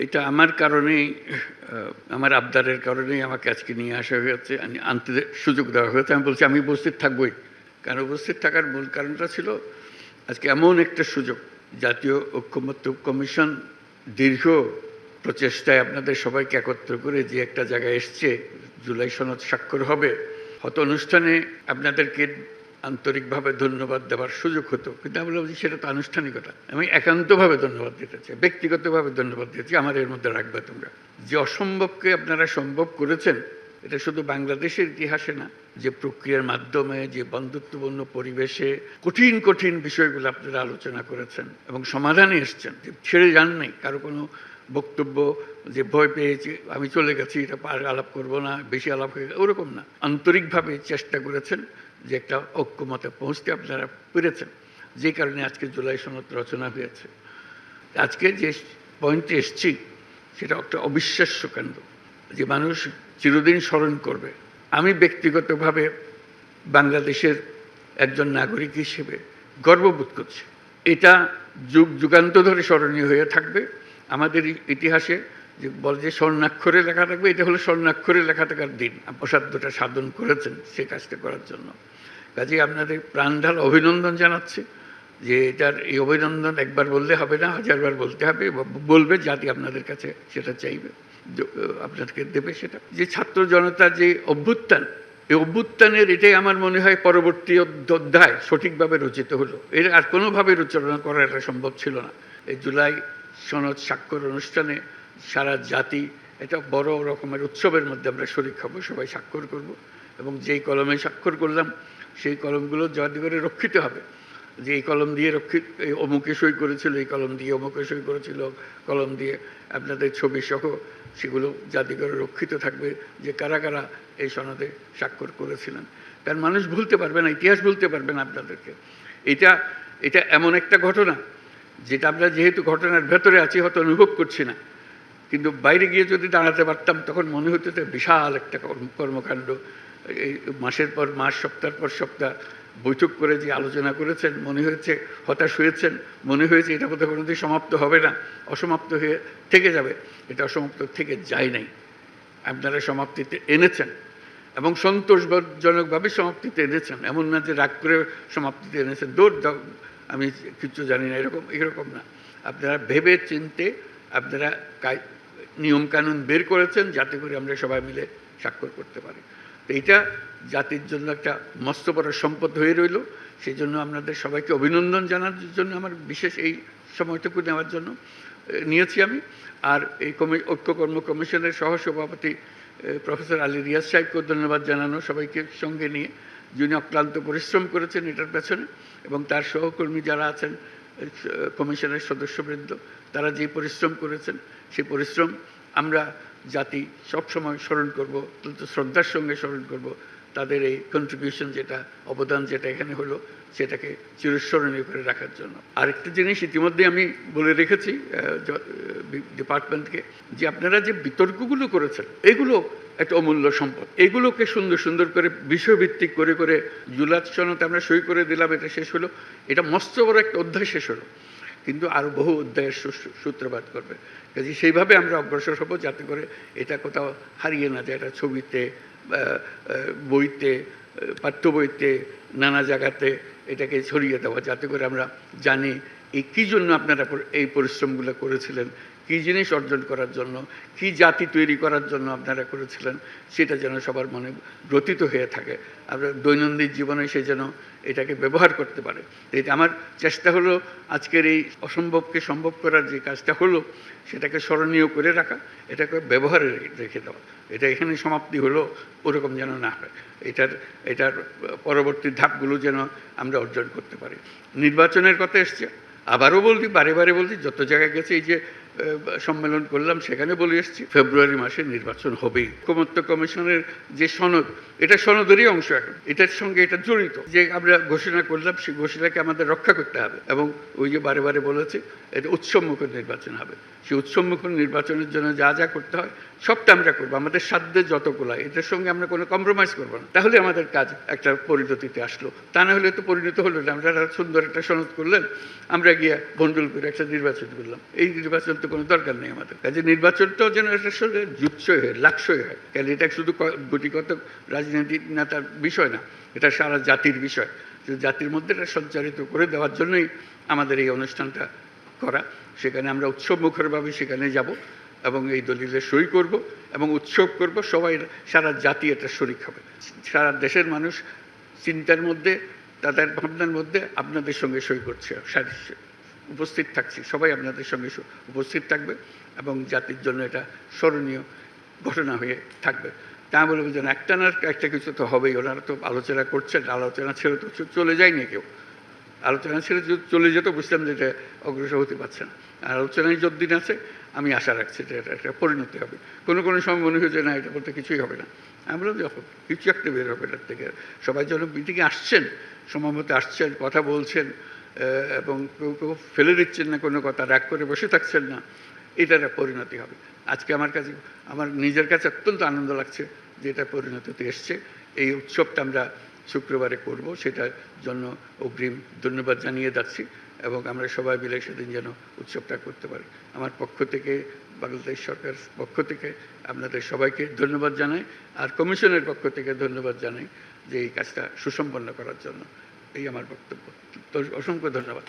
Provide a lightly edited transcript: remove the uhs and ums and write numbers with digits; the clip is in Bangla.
এটা আমার কারণেই, আমার আবদারের কারণেই আমাকে আজকে নিয়ে আসা হয়েছে, আনতে সুযোগ দেওয়া হয়েছে। আমি বলছি আমি উপস্থিত থাকবই। কারণ উপস্থিত থাকার মূল কারণটা ছিল আজকে এমন একটা সুযোগ, জাতীয় ঐকমত্য কমিশন দীর্ঘ প্রচেষ্টায় আপনাদের সবাইকে একত্র করে যে একটা জায়গায় এসছে, জুলাই সনদ স্বাক্ষর হবে, হয়তো অনুষ্ঠানে আপনাদেরকে আন্তরিকভাবে ধন্যবাদ দেওয়ার সুযোগ হতো, কিন্তু আমি বললাম যে সেটা তো আনুষ্ঠানিকতা। আমি একান্তভাবে ধন্যবাদ দিতে চাই, ব্যক্তিগতভাবে ধন্যবাদ দিতে চাই। আমার এর মধ্যে রাখবে তোমরা, যে অসম্ভবকে আপনারা সম্ভব করেছেন। এটা শুধু বাংলাদেশের ইতিহাসে না, যে প্রক্রিয়ার মাধ্যমে, যে বন্ধুত্বপূর্ণ পরিবেশে কঠিন কঠিন বিষয়গুলো আপনারা আলোচনা করেছেন এবং সমাধানে এসছেন, ছেড়ে যান নাই। কারো কোনো বক্তব্য যে ভয় পেয়েছি, আমি চলে গেছি, এটা আলাপ করব না, বেশি আলাপ হয়ে গেছে, ওরকম না। আন্তরিকভাবে চেষ্টা করেছেন যে একটা ঐক্যমতে পৌঁছতে আপনারা পেরেছেন, যে কারণে আজকে জুলাই সনদ রচনা হয়েছে। আজকে যে পয়েন্টে এসছি সেটা একটা অবিশ্বাস্য কাণ্ড, যে মানুষ চিরদিন স্মরণ করবে। আমি ব্যক্তিগতভাবে বাংলাদেশের একজন নাগরিক হিসেবে গর্ববোধ করছি। এটা যুগ যুগান্ত ধরে স্মরণীয় হয়ে থাকবে আমাদের ইতিহাসে। যে বলে যে স্বর্ণাক্ষরে লেখা থাকবে, এটা হলো স্বর্ণাক্ষরে লেখা থাকার দিন। অসাধ্যটা সাধন করেছেন সে কাজটা করার জন্য। কাজে আপনাদের প্রাণঢাল অভিনন্দন জানাচ্ছি, যে এটার এই অভিনন্দন একবার বললে হবে না, হাজারবার বলতে হবে। বলবে জাতি আপনাদের কাছে সেটা চাইবে, আপনাদেরকে দেবে সেটা। যে ছাত্র জনতার যে অভ্যুত্থান, এই অভ্যুত্থানের এটাই আমার মনে হয় পরবর্তী অধ্যায় সঠিকভাবে রচিত হলো। এর আর কোনোভাবে রচনা করা এটা সম্ভব ছিল না। এই জুলাই সনদ স্বাক্ষর অনুষ্ঠানে সারা জাতি এটা বড় রকমের উৎসবের মধ্যে আমরা শরীক হব, সবাই স্বাক্ষর করব। এবং যেই কলমে স্বাক্ষর করলাম সেই কলমগুলো যাতে করে রক্ষিত হবে, যে এই কলম দিয়ে অমুকে সই করেছিল, এই কলম দিয়ে অমুকে সই করেছিল, কলম দিয়ে আপনাদের ছবি সহ সেগুলো যাতে করে রক্ষিত থাকবে, যে কারা কারা এই সনদে স্বাক্ষর করেছিলেন। কারণ মানুষ ভুলতে পারবে না, ইতিহাস ভুলতে পারবে না আপনাদেরকে। এটা এমন একটা ঘটনা যেটা আমরা যেহেতু ঘটনার ভেতরে আছি হয়তো অনুভব করছি না, কিন্তু বাইরে গিয়ে যদি দাঁড়াতে পারতাম তখন মনে হতো যে বিশাল একটা কর্মকাণ্ড। এই মাসের পর মাস, সপ্তাহের পর সপ্তাহ বৈঠক করে যে আলোচনা করেছেন, মনে হয়েছে হতাশ হয়েছেন, মনে হয়েছে এটা বোধহয় কোনোদিন সমাপ্ত হবে না, অসমাপ্ত হয়ে থেকে যাবে। এটা অসমাপ্ত থেকে যায় নাই, আপনারা সমাপ্তিতে এনেছেন এবং সন্তোষজনকভাবে সমাপ্তিতে এনেছেন। এমন না যে রাগ করে সমাপ্তিতে এনেছেন, দৌড় দাও আমি কিছু জানি না, এরকম না। আপনারা ভেবে চিনতে আপনারা নিয়মকানুন বের করেছেন যাতে করে আমরা সবাই মিলে স্বাক্ষর করতে পারি। তো এইটা জাতির জন্য একটা মস্ত বড় সম্পদ হয়ে রইল। সেই জন্য আপনাদের সবাইকে অভিনন্দন জানার জন্য আমার বিশেষ এই সময়টুকু নেওয়ার জন্য নিয়েছি আমি। আর এই ঐক্য কর্ম কমিশনের সহসভাপতি প্রফেসর আলী রিয়াজ সাহেবকেও ধন্যবাদ জানানো, সবাইকে সঙ্গে নিয়ে, যিনি অক্লান্ত পরিশ্রম করেছেন এটার পেছনে, এবং তার সহকর্মী যারা আছেন কমিশনের সদস্যবৃন্দ, তারা যে পরিশ্রম করেছেন সেই পরিশ্রম আমরা জাতি সবসময় স্মরণ করব, শ্রদ্ধার সঙ্গে স্মরণ করব। তাদের এই কন্ট্রিবিউশন যেটা, অবদান যেটা এখানে হলো, সেটাকে চিরস্মরণীয় করে রাখার জন্য। আরেকটা জিনিস ইতিমধ্যে আমি বলে রেখেছি ডিপার্টমেন্টকে, যে আপনারা যে বিতর্কগুলো করেছেন এগুলো একটা অমূল্য সম্পদ। এগুলোকে সুন্দর সুন্দর করে বিষয়ভিত্তিক করে করে জুলাই সনদে আমরা সই করে দিলাম, এটা শেষ হলো, এটা মস্ত বড় একটা অধ্যায় শেষ হলো, কিন্তু আরও বহু অধ্যায়ের সূত্রপাত করবে। কাজে সেইভাবে আমরা অগ্রসর হব যাতে করে এটা কোথাও হারিয়ে না যায়। এটা ছবিতে, বইতে, পাঠ্য বইতে, নানা জায়গাতে এটাকে ছড়িয়ে দেওয়া, যাতে করে আমরা জানি এই কী জন্য আপনারা এই পরিশ্রমগুলো করেছিলেন, কী জিনিস অর্জন করার জন্য, কী জাতি তৈরি করার জন্য আপনারা করেছিলেন, সেটা যেন সবার মনে গ্রথিত হয়ে থাকে। আমরা দৈনন্দিন জীবনে সে যেন এটাকে ব্যবহার করতে পারে। এটা আমার চেষ্টা হলো আজকের এই অসম্ভবকে সম্ভব করার যে কাজটা হলো সেটাকে স্মরণীয় করে রাখা, এটাকে ব্যবহারে রেখে দেওয়া। এটা এখানে সমাপ্তি হলো ওরকম যেন না হয়, এটার পরবর্তী ধাপগুলো যেন আমরা অর্জন করতে পারি। নির্বাচনের কথা এসছে, আবারও বলছি, বারে বারে বলছি, যত জায়গায় গেছে এই যে সম্মেলন করলাম সেখানে বলে এসেছি, ফেব্রুয়ারি মাসে নির্বাচন হবেই। ঐকমত্য কমিশনের যে সনদ, এটা সনদেরই অংশ, এখন এটার সঙ্গে এটা জড়িত। যে আমরা ঘোষণা করলাম সেই ঘোষণাকে আমাদের রক্ষা করতে হবে, এবং ওই যে বারে বারে বলেছে এটা উৎসবমুখর নির্বাচন হবে। সেই উৎসবমুখর নির্বাচনের জন্য যা যা করতে হয় সবটা আমরা করবো, আমাদের সাধ্যে যতগুলো, এটার সঙ্গে আমরা কোনো কম্প্রোমাইজ করবো না। তাহলে আমাদের কাজ একটা পরিণতিতে আসলো, তা না হলে তো পরিণত হলো না। আমরা সুন্দর একটা সনদ করলেন, আমরা গিয়ে ভণ্ডুল করে একটা নির্বাচন করলাম, এই নির্বাচন তো কোনো দরকার নেই আমাদের কাজে নির্বাচনটাও যেন এটার সঙ্গে জুৎসই হয়, লাক্সই হয়। কেন এটা শুধু গুটিগত রাজনৈতিক নেতার বিষয় না, এটা সারা জাতির বিষয়। জাতির মধ্যে এটা সঞ্চারিত করে দেওয়ার জন্যই আমাদের এই অনুষ্ঠানটা করা। সেখানে আমরা উৎসব মুখরভাবে সেখানে যাব এবং এই দলিলে সই করব এবং উৎসব করব, সবাই সারা জাতি এটা শরিক হবে। সারা দেশের মানুষ চিন্তার মধ্যে, তাদের ভাবনার মধ্যে আপনাদের সঙ্গে সই করছে, উপস্থিত থাকছি, সবাই আপনাদের সঙ্গে উপস্থিত থাকবে এবং জাতির জন্য এটা স্মরণীয় ঘটনা হয়ে থাকবে। তা বলবো যেন একটানার একটা কিছু তো হবেই। ওনারা তো আলোচনা করছেন, আলোচনা ছেড়ে তো চলে যায়নি কেউ। আলোচনা ছেড়ে যদি চলে যেত বুঝলাম যে এটা অগ্রসর হতে পারছে না। আর আলোচনায় যতদিন আছে আমি আশা রাখছি যে এটা একটা পরিণতি হবে। কোনো কোনো সময় মনে হয়েছে না এটা বলতে কিছুই হবে না, আমি বললাম যখন কিছু একটা বের হবে এটার থেকে। সবাই যেন মিটিংয়ে আসছেন, সময় মতো আসছেন, কথা বলছেন এবং কেউ কেউ ফেলে দিচ্ছেন না কোনো কথা, রাগ করে বসে থাকছেন না, এটার একটা পরিণতি হবে। আজকে আমার কাছে, আমার নিজের কাছে অত্যন্ত আনন্দ লাগছে যে এটা পরিণতিতে এসছে। এই উৎসবটা আমরা শুক্রবারে করব, সেটার জন্য অগ্রিম ধন্যবাদ জানিয়ে যাচ্ছি এবং আমরা সবাই মিলে সেদিন যেন উৎসবটা করতে পারি। আমার পক্ষ থেকে, বাংলাদেশ সরকার পক্ষ থেকে আপনাদের সবাইকে ধন্যবাদ জানাই, আর কমিশনের পক্ষ থেকে ধন্যবাদ জানাই যে এই কাজটা সুসম্পন্ন করার জন্য। এই আমার বক্তব্য। তো অসংখ্য ধন্যবাদ।